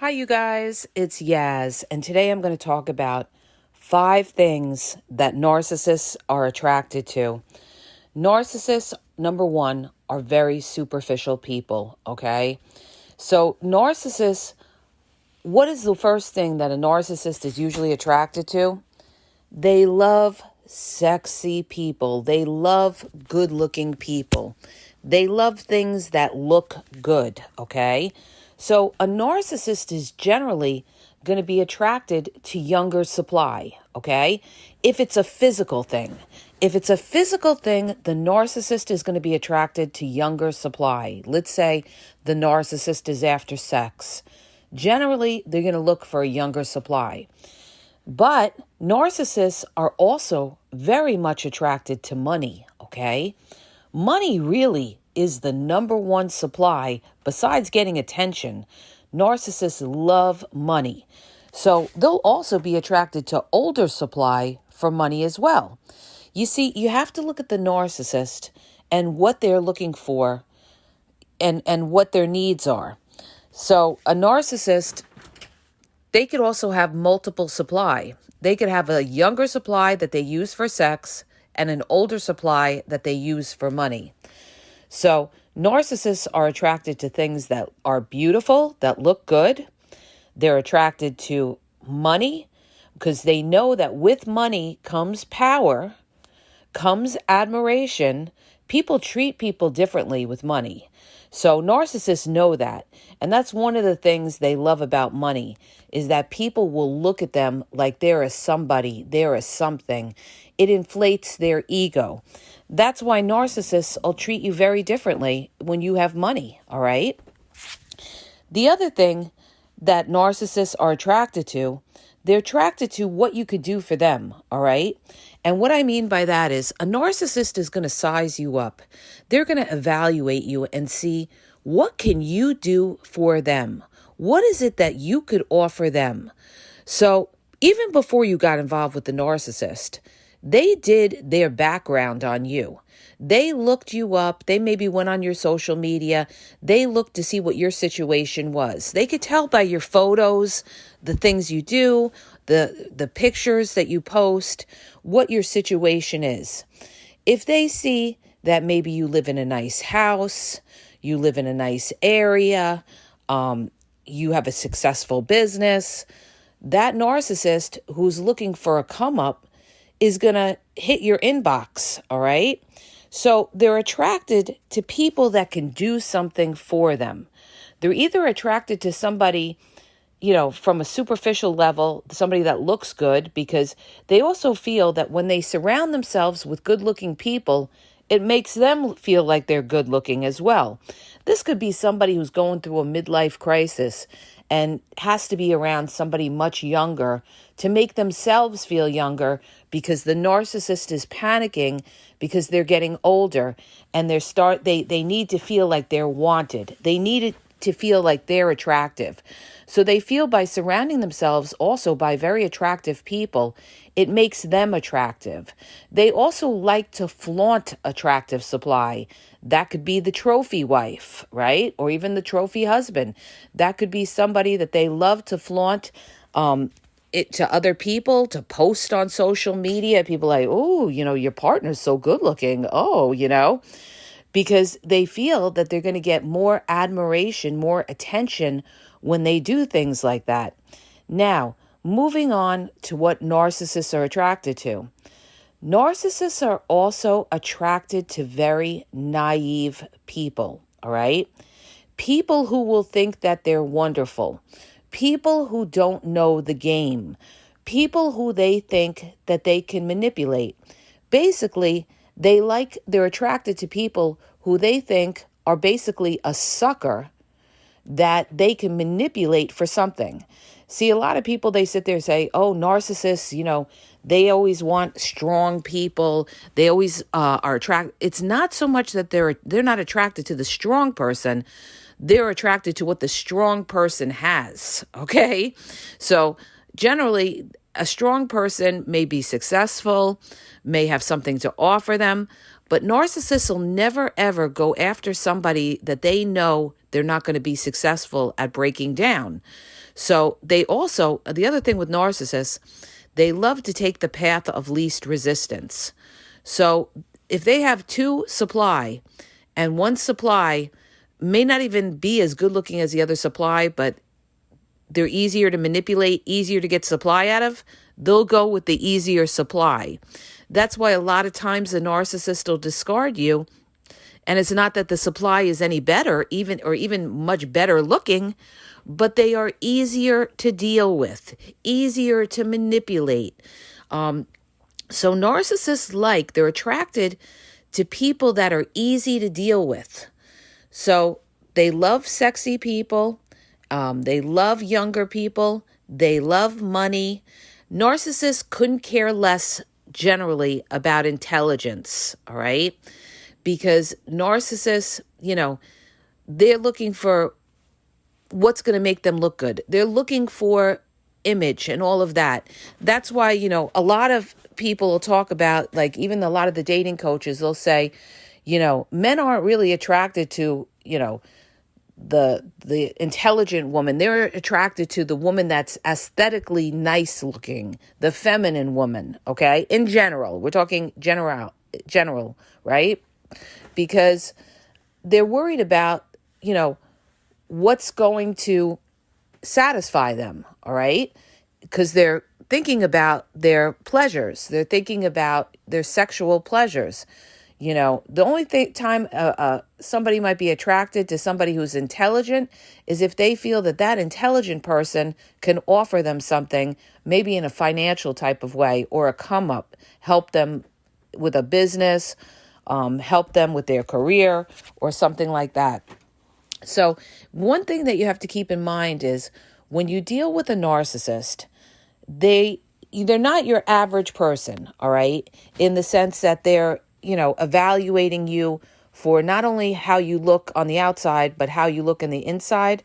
Hi, you guys. It's Yaz, and today I'm going to talk about 5 things that narcissists are attracted to. Narcissists, number 1, are very superficial people, okay? So, narcissists, what is the first thing that a narcissist is usually attracted to? They love sexy people. They love good-looking people. They love things that look good, okay? So a narcissist is generally going to be attracted to younger supply, okay? If it's a physical thing. If it's a physical thing, the narcissist is going to be attracted to younger supply. Let's say the narcissist is after sex. Generally, they're going to look for a younger supply. But narcissists are also very much attracted to money, okay? Money really is the number one supply besides getting attention. Narcissists love money. So they'll also be attracted to older supply for money as well. You see, you have to look at the narcissist and what they're looking for and what their needs are. So a narcissist, they could also have multiple supply. They could have a younger supply that they use for sex and an older supply that they use for money. So narcissists are attracted to things that are beautiful, that look good. They're attracted to money because they know that with money comes power, comes admiration. People treat people differently with money. So narcissists know that. And that's one of the things they love about money is that people will look at them like they're a somebody, they're a something. It inflates their ego. That's why narcissists will treat you very differently when you have money, all right? The other thing that narcissists are attracted to, they're attracted to what you could do for them, all right? And what I mean by that is a narcissist is going to size you up. They're going to evaluate you and see what can you do for them? What is it that you could offer them? So even before you got involved with the narcissist, they did their background on you. They looked you up. They maybe went on your social media. They looked to see what your situation was. They could tell by your photos, the things you do, the pictures that you post, what your situation is. If they see that maybe you live in a nice house, you live in a nice area, you have a successful business, that narcissist who's looking for a come up is going to hit your inbox, all right? So they're attracted to people that can do something for them. They're either attracted to somebody, from a superficial level, somebody that looks good, because they also feel that when they surround themselves with good-looking people, it makes them feel like they're good-looking as well. This could be somebody who's going through a midlife crisis and has to be around somebody much younger to make themselves feel younger because the narcissist is panicking because they're getting older and they need to feel like they're wanted. They need to feel like they're attractive. So they feel by surrounding themselves also by very attractive people, it makes them attractive. They also like to flaunt attractive supply. That could be the trophy wife, right? Or even the trophy husband. That could be somebody that they love to flaunt it to other people, to post on social media. People like, oh, your partner's so good looking. Oh, because they feel that they're going to get more admiration, more attention when they do things like that. Now, moving on to what narcissists are attracted to. Narcissists are also attracted to very naive people, all right? People who will think that they're wonderful. People who don't know the game. People who they think that they can manipulate. Basically, they're attracted to people who they think are basically a sucker that they can manipulate for something. See, a lot of people, they sit there and say, oh, narcissists, they always want strong people. They always are attracted. It's not so much that they're not attracted to the strong person. They're attracted to what the strong person has, okay? So generally, a strong person may be successful, may have something to offer them, But narcissists will never, ever go after somebody that they know they're not going to be successful at breaking down. So they also, the other thing with narcissists, they love to take the path of least resistance. So if they have two supply and one supply may not even be as good looking as the other supply, but they're easier to manipulate, easier to get supply out of, they'll go with the easier supply. That's why a lot of times the narcissist will discard you. And it's not that the supply is any better, even much better looking, but they are easier to deal with, easier to manipulate. So narcissists they're attracted to people that are easy to deal with. So they love sexy people. They love younger people. They love money. Narcissists couldn't care less generally about intelligence, all right? Because narcissists, they're looking for what's going to make them look good. They're looking for image and all of that. That's why, a lot of people will talk about, even a lot of the dating coaches, they'll say, men aren't really attracted to, the intelligent woman. They're attracted to the woman that's aesthetically nice looking, the feminine woman, okay? In general, we're talking general, right? Because they're worried about, what's going to satisfy them, all right? Because they're thinking about their pleasures. They're thinking about their sexual pleasures. The only time somebody might be attracted to somebody who's intelligent is if they feel that intelligent person can offer them something, maybe in a financial type of way or a come up, help them with a business, help them with their career or something like that. So one thing that you have to keep in mind is when you deal with a narcissist, they're not your average person, all right? In the sense that they're evaluating you for not only how you look on the outside, but how you look on the inside.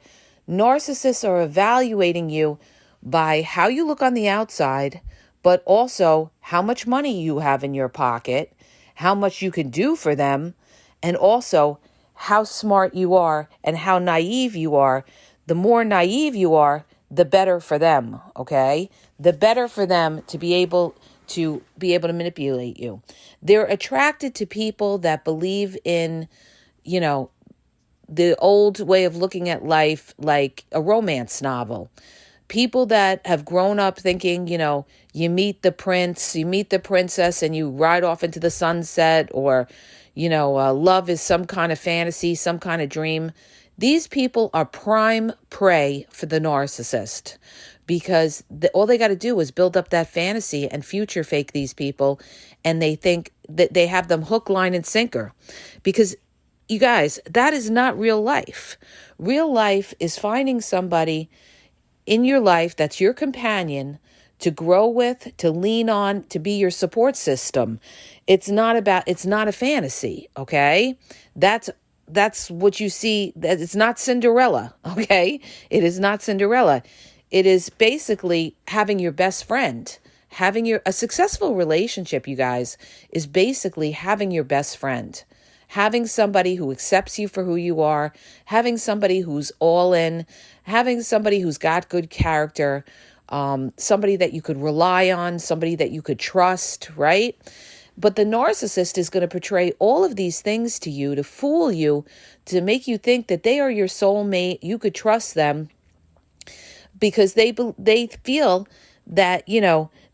Narcissists are evaluating you by how you look on the outside, but also how much money you have in your pocket, how much you can do for them, and also how smart you are and how naive you are. The more naive you are, the better for them, okay? The better for them to be able to manipulate you. They're attracted to people that believe in, the old way of looking at life, like a romance novel. People that have grown up thinking, you meet the prince, you meet the princess, and you ride off into the sunset, or, love is some kind of fantasy, some kind of dream. These people are prime prey for the narcissist, because all they got to do is build up that fantasy and future fake these people, and they think that they have them hook, line, and sinker. Because, you guys, that is not real life. Real life is finding somebody in your life that's your companion to grow with, to lean on, to be your support system. It's not a fantasy, okay? That's what you see. It's not Cinderella, okay? It is not Cinderella. It is basically having your best friend. A successful relationship, you guys, is basically having your best friend. Having somebody who accepts you for who you are, having somebody who's all in, having somebody who's got good character, somebody that you could rely on, somebody that you could trust, right? But the narcissist is going to portray all of these things to you to fool you, to make you think that they are your soulmate, you could trust them, because they feel that,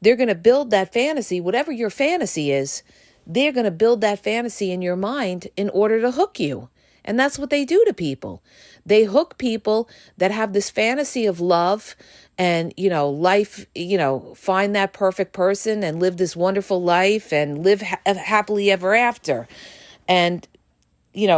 they're going to build that fantasy, whatever your fantasy is, they're going to build that fantasy in your mind in order to hook you. And that's what they do to people. They hook people that have this fantasy of love and, life, find that perfect person and live this wonderful life and live happily ever after. And,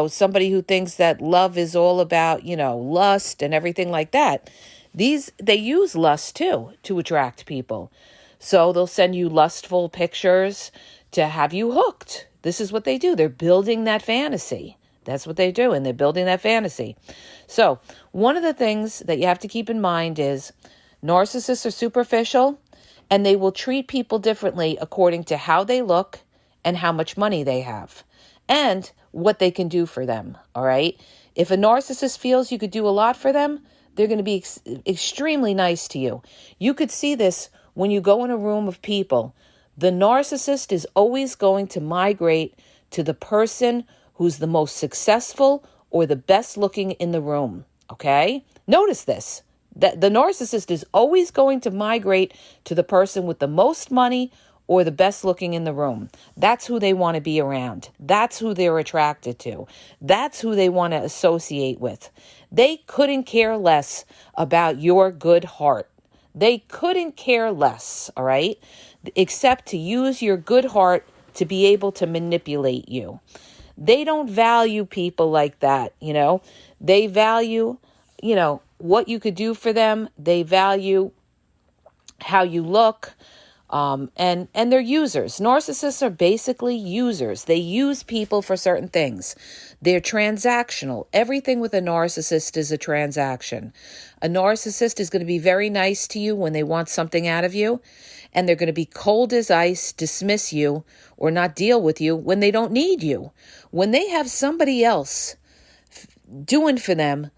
somebody who thinks that love is all about, lust and everything like that. They use lust too to attract people. So they'll send you lustful pictures to have you hooked. This is what they do. They're building that fantasy. That's what they do, and they're building that fantasy. So one of the things that you have to keep in mind is narcissists are superficial, and they will treat people differently according to how they look and how much money they have. and what they can do for them. All right. If a narcissist feels you could do a lot for them, they're going to be extremely nice to you. You could see this when you go in a room of people. The narcissist is always going to migrate to the person who's the most successful or the best looking in the room. Okay? Notice this. That the narcissist is always going to migrate to the person with the most money or the best looking in the room. That's who they want to be around. That's who they're attracted to. That's who they want to associate with. They couldn't care less about your good heart. They couldn't care less, all right, except to use your good heart to be able to manipulate you. They don't value people like that, you know. They value, you know, what you could do for them. They value how you look. And they're users. Narcissists are basically users. They use people for certain things. They're transactional. Everything with a narcissist is a transaction. A narcissist is going to be very nice to you when they want something out of you, and they're going to be cold as ice, dismiss you, or not deal with you when they don't need you. When they have somebody else doing for them,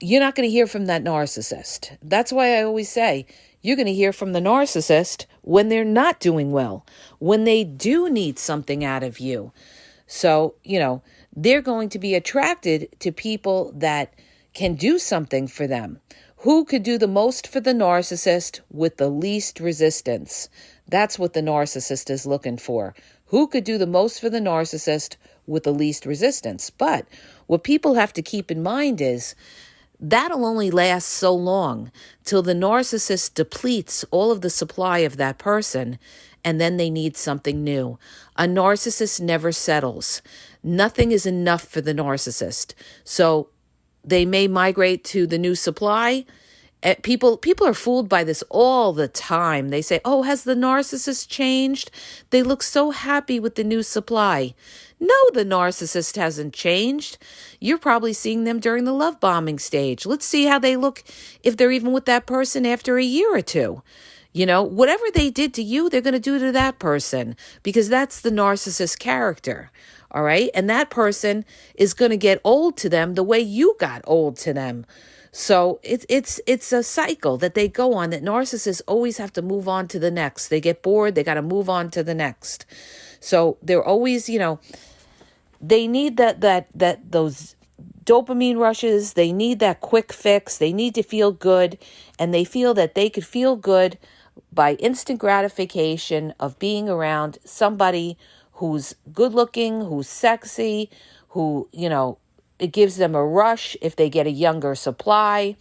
you're not going to hear from that narcissist. That's why I always say, you're going to hear from the narcissist when they're not doing well, when they do need something out of you. So, you know, they're going to be attracted to people that can do something for them. Who could do the most for the narcissist with the least resistance? That's what the narcissist is looking for. Who could do the most for the narcissist with the least resistance? But what people have to keep in mind is that'll only last so long till the narcissist depletes all of the supply of that person, and then they need something new. A narcissist never settles. Nothing is enough for the narcissist. So they may migrate to the new supply. People are fooled by this all the time. They say, oh, has the narcissist changed? They look so happy with the new supply. No, the narcissist hasn't changed. You're probably seeing them during the love bombing stage. Let's see how they look if they're even with that person after a year or two. You know, whatever they did to you, they're going to do to that person, because that's the narcissist character. All right. And that person is going to get old to them the way you got old to them. So it's a cycle that they go on, that narcissists always have to move on to the next. They get bored. They got to move on to the next. So they're always, you know, they need those dopamine rushes. They need that quick fix. They need to feel good. And they feel that they could feel good by instant gratification of being around somebody who's good looking, who's sexy, who, you know, it gives them a rush if they get a younger supply,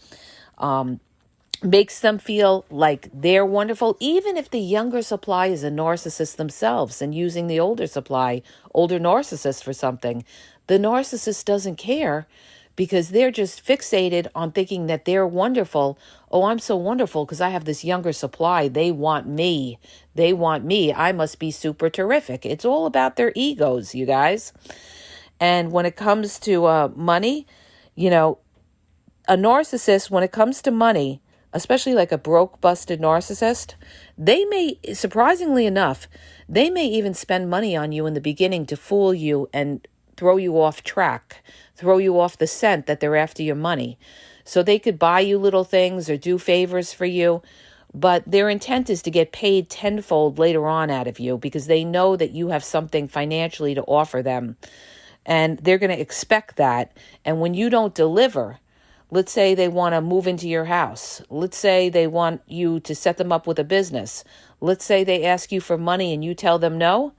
makes them feel like they're wonderful, even if the younger supply is a narcissist themselves and using the older supply, older narcissist for something. The narcissist doesn't care, because they're just fixated on thinking that they're wonderful. Oh, I'm so wonderful because I have this younger supply. They want me. They want me. I must be super terrific. It's all about their egos, you guys. And when it comes to money, you know, a narcissist, when it comes to money, especially like a broke, busted narcissist, they may, surprisingly enough, they may even spend money on you in the beginning to fool you and throw you off track, throw you off the scent that they're after your money. So they could buy you little things or do favors for you, but their intent is to get paid tenfold later on out of you, because they know that you have something financially to offer them. And they're going to expect that. And when you don't deliver, let's say they want to move into your house. Let's say they want you to set them up with a business. Let's say they ask you for money and you tell them no.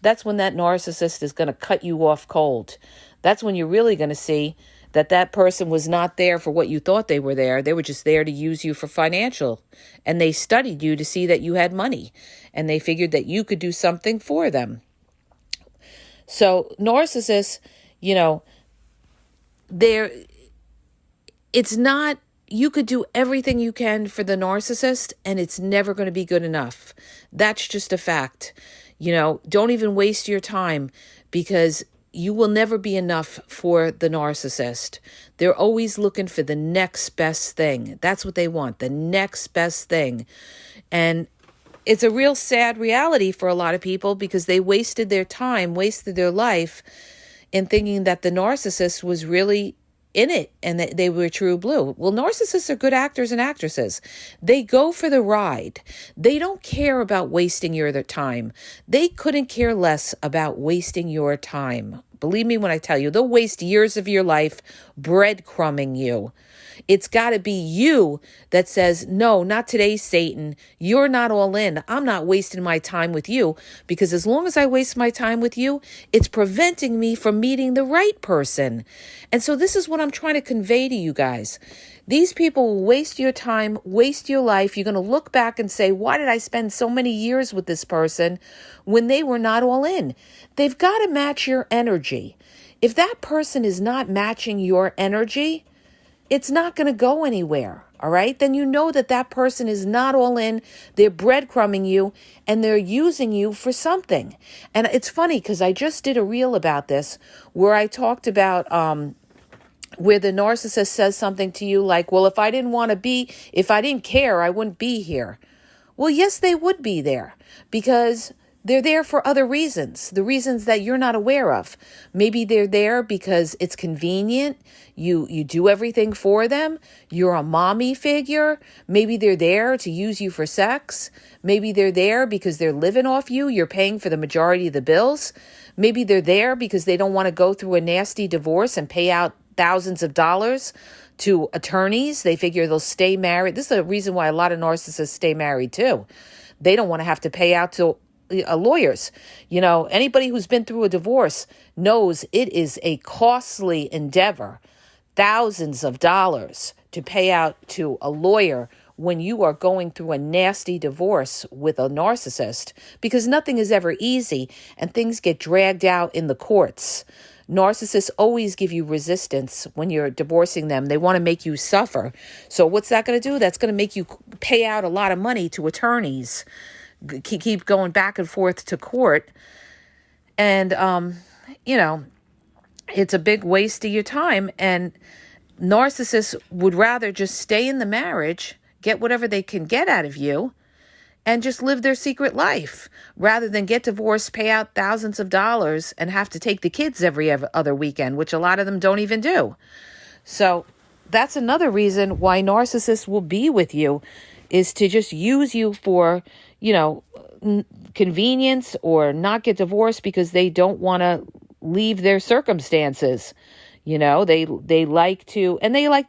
That's when that narcissist is going to cut you off cold. That's when you're really going to see that that person was not there for what you thought they were there. They were just there to use you for financial. And they studied you to see that you had money. And they figured that you could do something for them. So narcissists, you know, it's not, you could do everything you can for the narcissist and it's never going to be good enough. That's just a fact. You know, don't even waste your time, because you will never be enough for the narcissist. They're always looking for the next best thing. That's what they want, the next best thing. And it's a real sad reality for a lot of people, because they wasted their time, wasted their life, in thinking that the narcissist was really in it and that they were true blue. Well, narcissists are good actors and actresses. They go for the ride. They don't care about wasting your time. They couldn't care less about wasting your time. Believe me when I tell you, they'll waste years of your life breadcrumbing you. It's got to be you that says, no, not today, Satan. You're not all in. I'm not wasting my time with you, because as long as I waste my time with you, it's preventing me from meeting the right person. And so this is what I'm trying to convey to you guys. These people will waste your time, waste your life. You're going to look back and say, why did I spend so many years with this person when they were not all in? They've got to match your energy. If that person is not matching your energy, it's not going to go anywhere, all right? Then you know that that person is not all in. They're breadcrumbing you, and they're using you for something. And it's funny because I just did a reel about this where I talked about where the narcissist says something to you like, well, if I didn't care, I wouldn't be here. Well, yes, they would be there, because they're there for other reasons, the reasons that you're not aware of. Maybe they're there because it's convenient. You do everything for them. You're a mommy figure. Maybe they're there to use you for sex. Maybe they're there because they're living off you. You're paying for the majority of the bills. Maybe they're there because they don't want to go through a nasty divorce and pay out thousands of dollars to attorneys. They figure they'll stay married. This is a reason why a lot of narcissists stay married too. They don't want to have to pay out to lawyers. You know, anybody who's been through a divorce knows it is a costly endeavor. Thousands of dollars to pay out to a lawyer when you are going through a nasty divorce with a narcissist, because nothing is ever easy and things get dragged out in the courts. Narcissists always give you resistance when you're divorcing them. They want to make you suffer. So what's that going to do? That's going to make you pay out a lot of money to attorneys. Keep going back and forth to court. And, it's a big waste of your time. And narcissists would rather just stay in the marriage, get whatever they can get out of you, and just live their secret life rather than get divorced, pay out thousands of dollars, and have to take the kids every other weekend, which a lot of them don't even do. So that's another reason why narcissists will be with you, is to just use you for, convenience, or not get divorced because they don't want to leave their circumstances. They like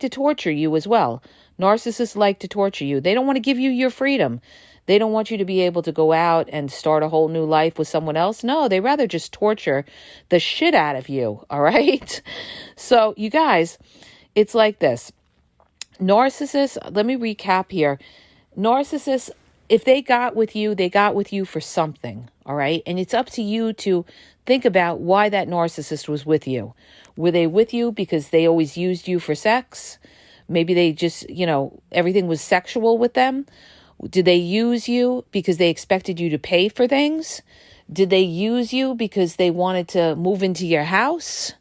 to torture you as well. Narcissists like to torture you. They don't want to give you your freedom. They don't want you to be able to go out and start a whole new life with someone else. No, they rather just torture the shit out of you. All right. So you guys, it's like this. Narcissists, let me recap here. Narcissists, if they got with you for something. All right. And it's up to you to think about why that narcissist was with you. Were they with you because they always used you for sex? Maybe they just, everything was sexual with them. Did they use you because they expected you to pay for things? Did they use you because they wanted to move into your house?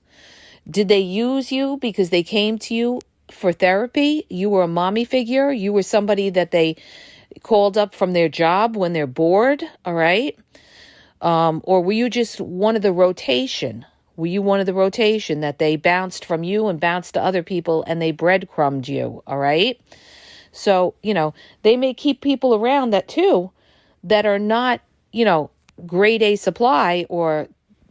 Did they use you because they came to you for therapy? You were a mommy figure. You were somebody that they called up from their job when they're bored. All right. Or were you just one of the rotation? Were you one of the rotation that they bounced from you and bounced to other people and they breadcrumbed you? All right. So, they may keep people around that are not, grade A supply or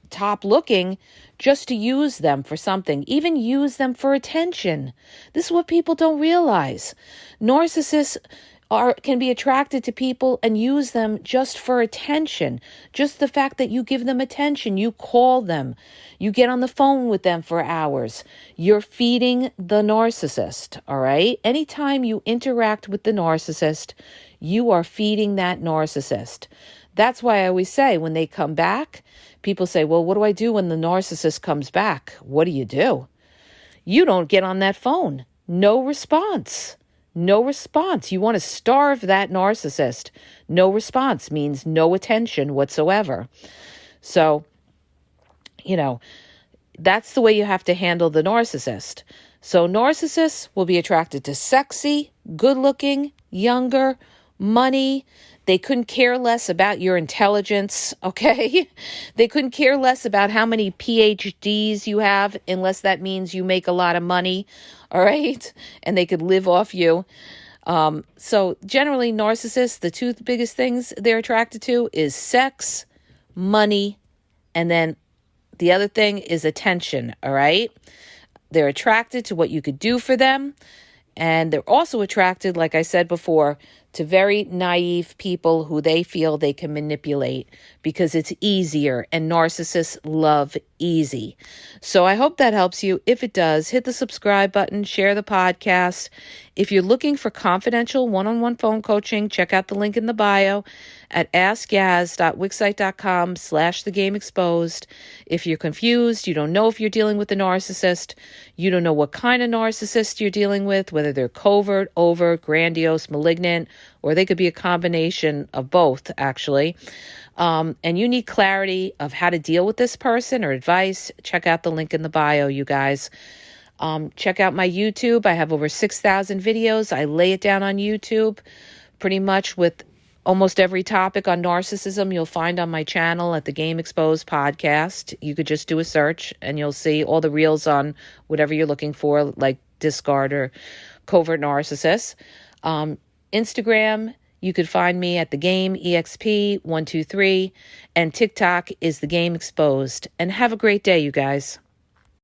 top looking, just to use them for something, even use them for attention. This is what people don't realize. Narcissists can be attracted to people and use them just for attention. Just the fact that you give them attention, you call them, you get on the phone with them for hours. You're feeding the narcissist, all right? Anytime you interact with the narcissist, you are feeding that narcissist. That's why I always say when they come back, people say, well, what do I do when the narcissist comes back? What do? You don't get on that phone. No response. No response. You want to starve that narcissist. No response means no attention whatsoever. So, that's the way you have to handle the narcissist. So narcissists will be attracted to sexy, good-looking, younger, money. They couldn't care less about your intelligence, okay? They couldn't care less about how many PhDs you have, unless that means you make a lot of money, all right? And they could live off you. So generally, narcissists, the two biggest things they're attracted to is sex, money, and then the other thing is attention, all right? They're attracted to what you could do for them. And they're also attracted, like I said before, to very naive people who they feel they can manipulate because it's easier, and narcissists love easy. So I hope that helps you. If it does, hit the subscribe button, share the podcast. If you're looking for confidential one-on-one phone coaching, check out the link in the bio at askyaz.wixsite.com/thegameexposed. If you're confused, you don't know if you're dealing with a narcissist, you don't know what kind of narcissist you're dealing with, whether they're covert, overt, grandiose, malignant, or they could be a combination of both, actually. And you need clarity of how to deal with this person or advice, check out the link in the bio, you guys. Check out my YouTube. I have over 6,000 videos. I lay it down on YouTube pretty much with almost every topic on narcissism you'll find on my channel at the Game Exposed podcast. You could just do a search and you'll see all the reels on whatever you're looking for, like discard or covert narcissists. Instagram, you could find me at the Game EXP123, and TikTok is the Game Exposed. And have a great day, you guys.